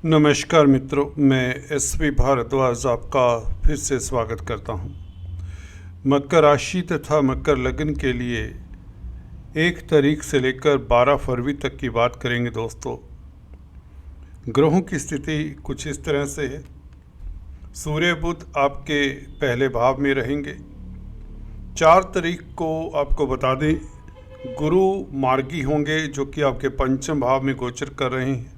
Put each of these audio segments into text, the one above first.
नमस्कार मित्रों, मैं एसपी भारद्वाज आपका फिर से स्वागत करता हूं। मकर राशि तथा मकर लग्न के लिए 1 तारीख से लेकर 12 फरवरी तक की बात करेंगे। दोस्तों, ग्रहों की स्थिति कुछ इस तरह से है। सूर्य बुध आपके पहले भाव में रहेंगे। 4 तारीख को आपको बता दें, गुरु मार्गी होंगे जो कि आपके पंचम भाव में गोचर कर रहे हैं।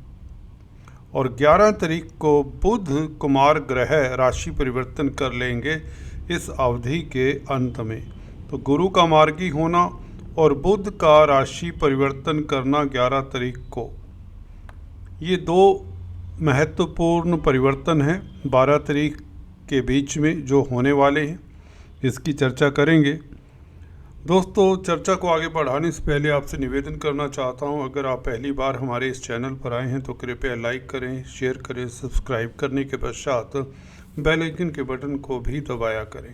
और 11 तारीख को बुध कुमार ग्रह राशि परिवर्तन कर लेंगे इस अवधि के अंत में। तो गुरु का मार्गी होना और बुध का राशि परिवर्तन करना 11 तारीख को, ये दो महत्वपूर्ण परिवर्तन हैं 12 तारीख के बीच में जो होने वाले हैं। इसकी चर्चा करेंगे। दोस्तों, चर्चा को आगे बढ़ाने से पहले आपसे निवेदन करना चाहता हूं, अगर आप पहली बार हमारे इस चैनल पर आए हैं तो कृपया लाइक करें, शेयर करें, सब्सक्राइब करने के पश्चात बेल आइकन के बटन को भी दबाया करें।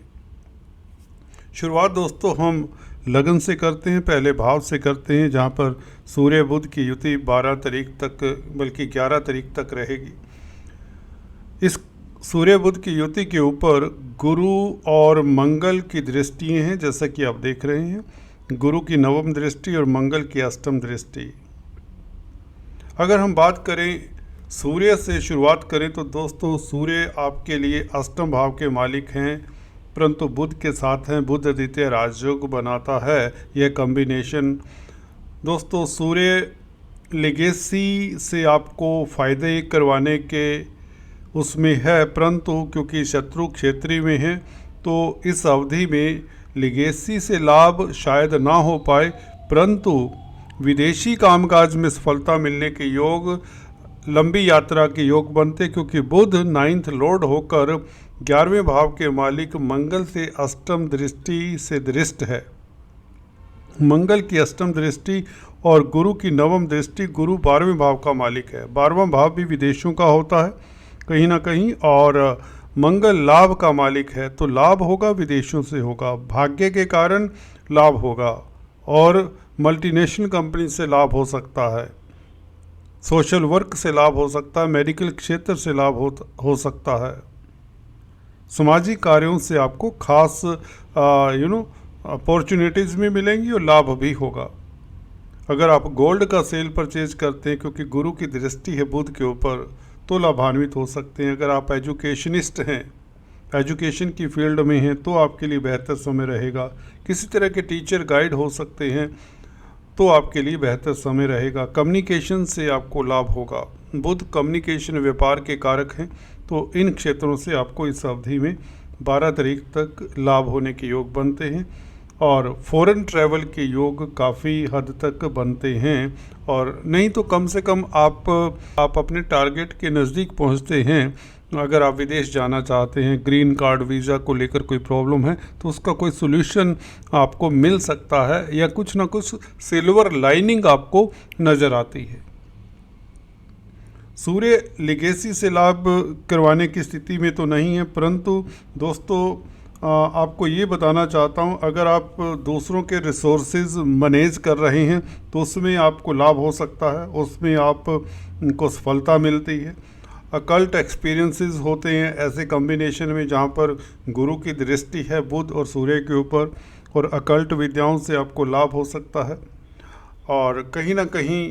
शुरुआत दोस्तों हम लगन से करते हैं, पहले भाव से करते हैं, जहां पर सूर्य बुध की युति 12 तारीख तक बल्कि 11 तारीख तक रहेगी। इस सूर्य बुध की युति के ऊपर गुरु और मंगल की दृष्टियाँ हैं, जैसा कि आप देख रहे हैं। गुरु की नवम दृष्टि और मंगल की अष्टम दृष्टि। अगर हम बात करें सूर्य से शुरुआत करें तो दोस्तों, सूर्य आपके लिए अष्टम भाव के मालिक हैं, परंतु बुध के साथ हैं। बुध द्वितीय राजयोग बनाता है यह कॉम्बिनेशन। दोस्तों, सूर्य लेगेसी से आपको फ़ायदे करवाने के उसमें है, परंतु क्योंकि शत्रु क्षेत्रीय में है तो इस अवधि में लिगेसी से लाभ शायद ना हो पाए, परंतु विदेशी कामकाज में सफलता मिलने के योग, लंबी यात्रा के योग बनते, क्योंकि बुध 9th लॉर्ड होकर 11वें भाव के मालिक मंगल से अष्टम दृष्टि से दृष्ट है। मंगल की अष्टम दृष्टि और गुरु की नवम दृष्टि। गुरु 12वें भाव का मालिक है। 12वां भाव भी विदेशों का होता है कहीं ना कहीं, और मंगल लाभ का मालिक है, तो लाभ होगा, विदेशों से होगा, भाग्य के कारण लाभ होगा, और मल्टीनेशनल कंपनी से लाभ हो सकता है, सोशल वर्क से लाभ हो सकता है, मेडिकल क्षेत्र से लाभ हो सकता है, सामाजिक कार्यों से आपको खास अपॉर्चुनिटीज़ भी मिलेंगी और लाभ भी होगा। अगर आप गोल्ड का सेल परचेज करते हैं, क्योंकि गुरु की दृष्टि है बुध के ऊपर, तो लाभान्वित हो सकते हैं। अगर आप एजुकेशनिस्ट हैं, एजुकेशन की फील्ड में हैं, तो आपके लिए बेहतर समय रहेगा। किसी तरह के टीचर गाइड हो सकते हैं, तो आपके लिए बेहतर समय रहेगा। कम्युनिकेशन से आपको लाभ होगा। बुध कम्युनिकेशन व्यापार के कारक हैं, तो इन क्षेत्रों से आपको इस अवधि में 12 तारीख तक लाभ होने के योग बनते हैं। और फॉरेन ट्रैवल के योग काफ़ी हद तक बनते हैं, और नहीं तो कम से कम आप अपने टारगेट के नज़दीक पहुंचते हैं। अगर आप विदेश जाना चाहते हैं, ग्रीन कार्ड वीज़ा को लेकर कोई प्रॉब्लम है, तो उसका कोई सोल्यूशन आपको मिल सकता है, या कुछ ना कुछ सिल्वर लाइनिंग आपको नज़र आती है। सूर्य लिगेसी से लाभ करवाने की स्थिति में तो नहीं है, परंतु दोस्तों आपको ये बताना चाहता हूँ, अगर आप दूसरों के रिसोर्सेज मैनेज कर रहे हैं तो उसमें आपको लाभ हो सकता है, उसमें आपको सफलता मिलती है। अकल्ट एक्सपीरियंसेस होते हैं ऐसे कॉम्बिनेशन में जहाँ पर गुरु की दृष्टि है बुध और सूर्य के ऊपर, और अकल्ट विद्याओं से आपको लाभ हो सकता है। और कहीं ना कहीं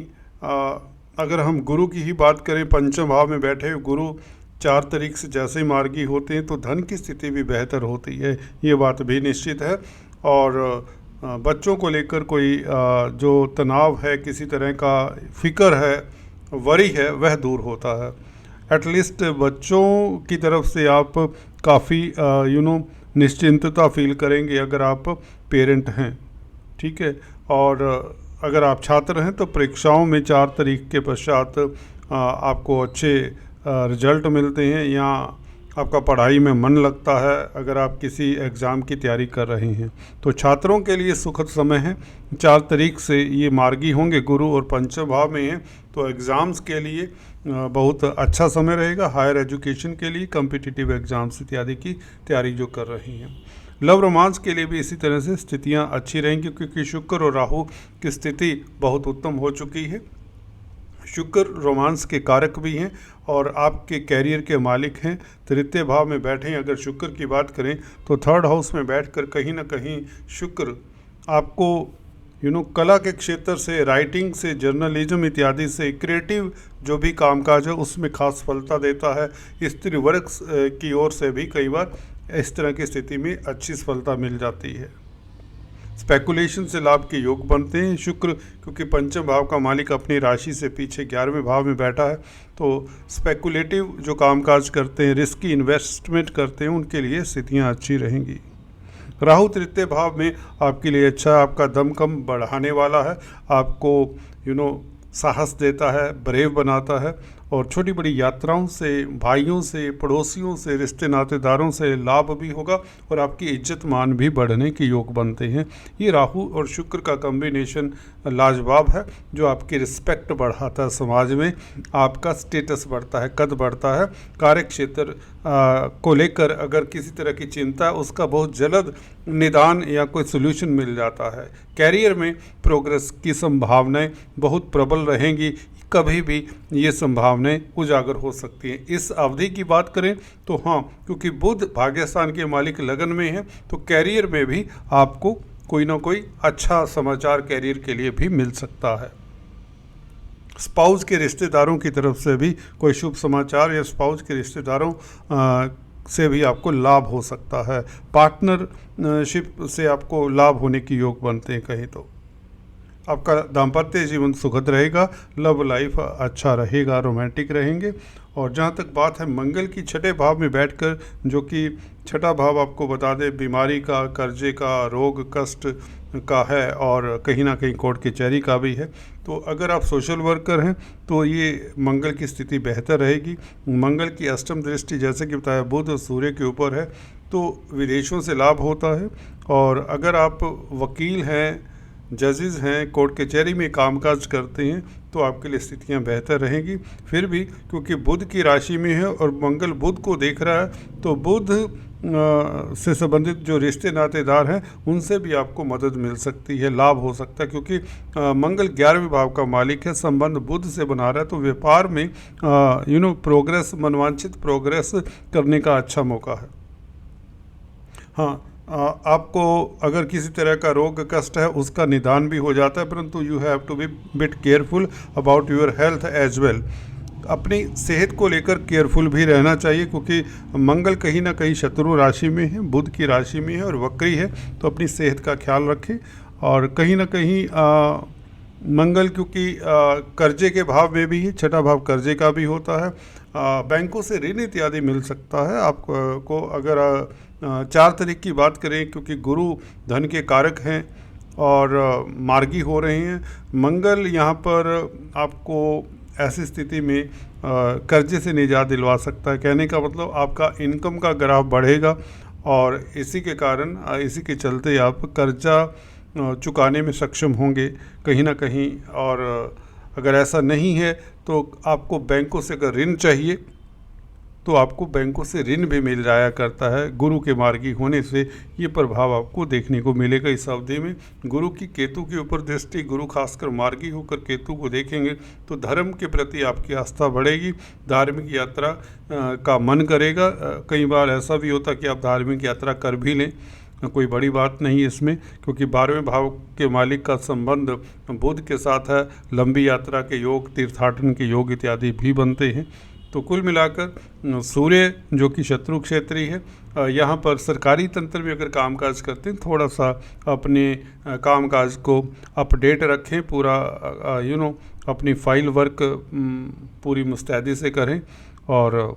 अगर हम गुरु की ही बात करें, पंचम भाव में बैठे हुए गुरु 4 तारीख से जैसे ही मार्गी होते हैं तो धन की स्थिति भी बेहतर होती है, ये बात भी निश्चित है। और बच्चों को लेकर कोई जो तनाव है, किसी तरह का फिक्र है, वरी है, वह दूर होता है। एटलीस्ट बच्चों की तरफ से आप काफ़ी निश्चिंतता फील करेंगे अगर आप पेरेंट हैं, ठीक है। और अगर आप छात्र हैं तो परीक्षाओं में 4 तारीख के पश्चात आपको अच्छे रिजल्ट मिलते हैं, या आपका पढ़ाई में मन लगता है अगर आप किसी एग्ज़ाम की तैयारी कर रहे हैं। तो छात्रों के लिए सुखद समय है। 4 तारीख से ये मार्गी होंगे, गुरु और पंचम भाव में हैं, तो एग्ज़ाम्स के लिए बहुत अच्छा समय रहेगा। हायर एजुकेशन के लिए, कॉम्पिटिटिव एग्ज़ाम्स इत्यादि की तैयारी जो कर रही हैं। लव रोमांस के लिए भी इसी तरह से स्थितियां अच्छी रहेंगी, क्योंकि शुक्र और राहु की स्थिति बहुत उत्तम हो चुकी है। शुक्र रोमांस के कारक भी हैं और आपके कैरियर के मालिक हैं। तृतीय भाव में बैठे अगर शुक्र की बात करें तो थर्ड हाउस में बैठकर कहीं ना कहीं शुक्र आपको कला के क्षेत्र से, राइटिंग से, जर्नलिज्म इत्यादि से, क्रिएटिव जो भी कामकाज है उसमें खास सफलता देता है। स्त्री वर्ग की ओर से भी कई बार इस तरह की स्थिति में अच्छी सफलता मिल जाती है। स्पेकुलेशन से लाभ के योग बनते हैं। शुक्र क्योंकि पंचम भाव का मालिक अपनी राशि से पीछे 11वें भाव में बैठा है, तो स्पेकुलेटिव जो कामकाज करते हैं, रिस्की इन्वेस्टमेंट करते हैं, उनके लिए स्थितियां अच्छी रहेंगी। राहु तृतीय भाव में आपके लिए अच्छा है, आपका दमखम बढ़ाने वाला है, आपको साहस देता है, ब्रेव बनाता है और छोटी बड़ी यात्राओं से, भाइयों से, पड़ोसियों से, रिश्ते नातेदारों से लाभ भी होगा और आपकी इज्जत मान भी बढ़ने के योग बनते हैं। ये राहु और शुक्र का कॉम्बिनेशन लाजवाब है जो आपकी रिस्पेक्ट बढ़ाता है, समाज में आपका स्टेटस बढ़ता है, कद बढ़ता है। कार्य क्षेत्र को लेकर अगर किसी तरह की चिंता है उसका बहुत जल्द निदान या कोई सोल्यूशन मिल जाता है। कैरियर में प्रोग्रेस की संभावनाएं बहुत प्रबल रहेंगी, कभी भी ये संभावनाएं उजागर हो सकती हैं। इस अवधि की बात करें तो हाँ, क्योंकि बुध भाग्यस्थान के मालिक लगन में है तो कैरियर में भी आपको कोई ना कोई अच्छा समाचार कैरियर के लिए भी मिल सकता है। स्पाउस के रिश्तेदारों की तरफ से भी कोई शुभ समाचार या स्पाउस के रिश्तेदारों से भी आपको लाभ हो सकता है। पार्टनरशिप से आपको लाभ होने की योग बनते हैं। कहीं तो आपका दाम्पत्य जीवन सुखद रहेगा, लव लाइफ अच्छा रहेगा, रोमांटिक रहेंगे। और जहाँ तक बात है मंगल की छठे भाव में बैठकर, जो कि छठा भाव आपको बता दें बीमारी का, कर्जे का, रोग कष्ट का है और कहीं ना कहीं कोर्ट कचहरी का भी है, तो अगर आप सोशल वर्कर हैं तो ये मंगल की स्थिति बेहतर रहेगी। मंगल की अष्टम दृष्टि जैसे कि बताया बुध और सूर्य के ऊपर है तो विदेशों से लाभ होता है। और अगर आप वकील हैं, जजेस हैं, कोर्ट कचहरी में कामकाज करते हैं तो आपके लिए स्थितियां बेहतर रहेंगी। फिर भी क्योंकि बुध की राशि में है और मंगल बुध को देख रहा है तो बुध से संबंधित जो रिश्ते नातेदार हैं उनसे भी आपको मदद मिल सकती है, लाभ हो सकता है। क्योंकि मंगल 11वें भाव का मालिक है, संबंध बुध से बना रहा है तो व्यापार में प्रोग्रेस, मनवांछित प्रोग्रेस करने का अच्छा मौका है। हाँ, आपको अगर किसी तरह का रोग कष्ट है उसका निदान भी हो जाता है, परंतु you have to be bit careful about your health as well. अपनी सेहत को लेकर केयरफुल भी रहना चाहिए क्योंकि मंगल कहीं ना कहीं शत्रु राशि में है, बुध की राशि में है और वक्री है, तो अपनी सेहत का ख्याल रखें। और कहीं ना कहीं मंगल क्योंकि कर्जे के भाव में भी है, छठा भाव कर्जे का भी होता है, बैंकों से ऋण इत्यादि मिल सकता है आपको। अगर 4 तारीख की बात करें क्योंकि गुरु धन के कारक हैं और मार्गी हो रहे हैं, मंगल यहाँ पर आपको ऐसी स्थिति में कर्जे से निजात दिलवा सकता है। कहने का मतलब आपका इनकम का ग्राफ बढ़ेगा और इसी के कारण, इसी के चलते आप कर्जा चुकाने में सक्षम होंगे कहीं ना कहीं। और अगर ऐसा नहीं है तो आपको बैंकों से अगर ऋण चाहिए तो आपको बैंकों से ऋण भी मिल जाया करता है। गुरु के मार्गी होने से ये प्रभाव आपको देखने को मिलेगा इस अवधि में। गुरु की केतु के ऊपर दृष्टि, गुरु खासकर मार्गी होकर केतु को देखेंगे तो धर्म के प्रति आपकी आस्था बढ़ेगी, धार्मिक यात्रा का मन करेगा। कई बार ऐसा भी होता कि आप धार्मिक यात्रा कर भी लें, कोई बड़ी बात नहीं इसमें, क्योंकि 12वें भाव के मालिक का संबंध बुध के साथ है। लंबी यात्रा के योग, तीर्थाटन के योग इत्यादि भी बनते हैं। तो कुल मिलाकर सूर्य जो कि शत्रु क्षेत्री है, यहाँ पर सरकारी तंत्र में अगर कामकाज करते हैं थोड़ा सा अपने कामकाज को अपडेट रखें, पूरा अपनी फाइल वर्क पूरी मुस्तैदी से करें। और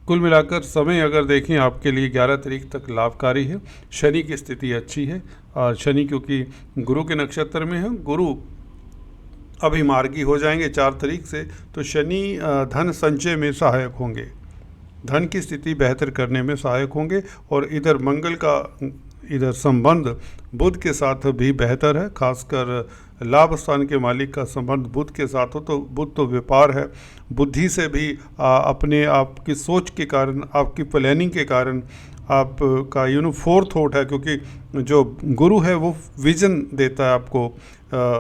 कुल मिलाकर समय अगर देखें आपके लिए 11 तारीख तक लाभकारी है। शनि की स्थिति अच्छी है और शनि क्योंकि गुरु के नक्षत्र में है, गुरु अभी मार्गी हो जाएंगे 4 तारीख से, तो शनि धन संचय में सहायक होंगे, धन की स्थिति बेहतर करने में सहायक होंगे। और इधर मंगल का इधर संबंध बुध के साथ भी बेहतर है, खासकर लाभ स्थान के मालिक का संबंध बुध के साथ हो तो बुध तो व्यापार है, बुद्धि से भी अपने आप की सोच के कारण, आपकी प्लानिंग के कारण आपका फोर्थ थॉट है, क्योंकि जो गुरु है वो विजन देता है आपको,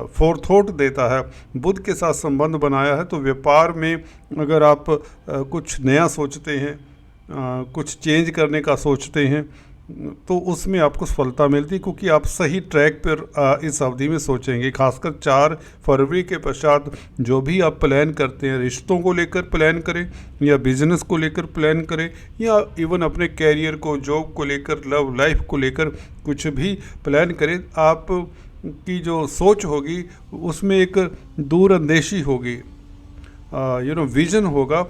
फोर्थ थॉट देता है। बुध के साथ संबंध बनाया है तो व्यापार में अगर आप कुछ नया सोचते हैं, कुछ चेंज करने का सोचते हैं, तो उसमें आपको सफलता मिलती है, क्योंकि आप सही ट्रैक पर इस अवधि में सोचेंगे। खासकर 4 फरवरी के पश्चात जो भी आप प्लान करते हैं, रिश्तों को लेकर प्लान करें या बिजनेस को लेकर प्लान करें या इवन अपने कैरियर को, जॉब को लेकर, लव लाइफ को लेकर कुछ भी प्लान करें, आप की जो सोच होगी उसमें एक दूरअंदेशी होगी, विज़न होगा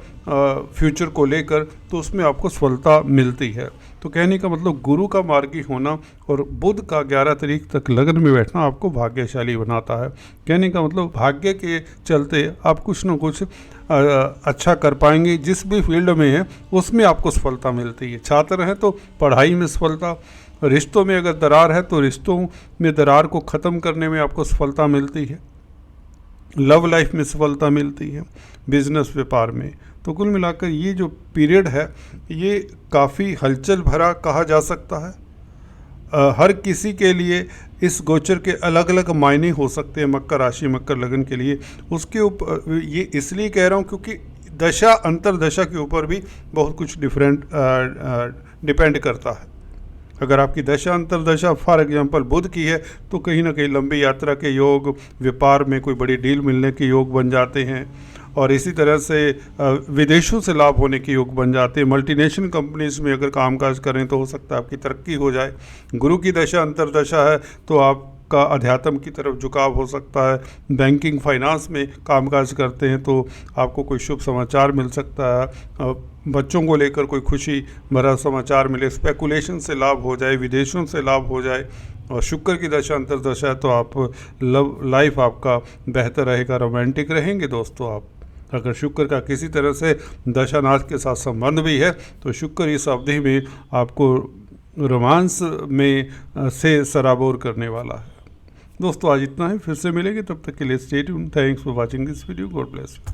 फ्यूचर को लेकर, तो उसमें आपको सफलता मिलती है। तो कहने का मतलब गुरु का मार्गी होना और बुध का 11 तारीख तक लगन में बैठना आपको भाग्यशाली बनाता है। कहने का मतलब भाग्य के चलते आप कुछ ना कुछ अच्छा कर पाएंगे। जिस भी फील्ड में है उसमें आपको सफलता मिलती है। छात्र हैं तो पढ़ाई में सफलता, रिश्तों में अगर दरार है तो रिश्तों में दरार को ख़त्म करने में आपको सफलता मिलती है, लव लाइफ में सफलता मिलती है, बिजनेस व्यापार में। तो कुल मिलाकर ये जो पीरियड है ये काफ़ी हलचल भरा कहा जा सकता है। हर किसी के लिए इस गोचर के अलग अलग मायने हो सकते हैं मकर राशि, मकर लगन के लिए। उसके ऊपर ये इसलिए कह रहा हूँ क्योंकि दशा अंतरदशा के ऊपर भी बहुत कुछ डिपेंड करता है। अगर आपकी दशा अंतरदशा फॉर एग्जांपल बुध की है तो कहीं ना कहीं लंबी यात्रा के योग, व्यापार में कोई बड़ी डील मिलने के योग बन जाते हैं, और इसी तरह से विदेशों से लाभ होने के योग बन जाते हैं। मल्टीनेशनल कंपनीज में अगर कामकाज करें तो हो सकता है आपकी तरक्की हो जाए। गुरु की दशा अंतरदशा है तो आपका अध्यात्म की तरफ झुकाव हो सकता है। बैंकिंग फाइनेंस में कामकाज करते हैं तो आपको कोई शुभ समाचार मिल सकता है, बच्चों को लेकर कोई खुशी भरा समाचार मिले, स्पेकुलेशन से लाभ हो जाए, विदेशों से लाभ हो जाए। और शुक्र की दशा अंतरदशा है तो आप लव लाइफ आपका बेहतर रहेगा, रोमांटिक रहेंगे दोस्तों आप। अगर शुक्र का किसी तरह से दशानाथ के साथ संबंध भी है तो शुक्र इस अवधि में आपको रोमांस में से सराबोर करने वाला है। दोस्तों आज इतना ही, फिर से मिलेंगे, तब तक के लिए stay tuned. Thanks for watching this video. God bless you.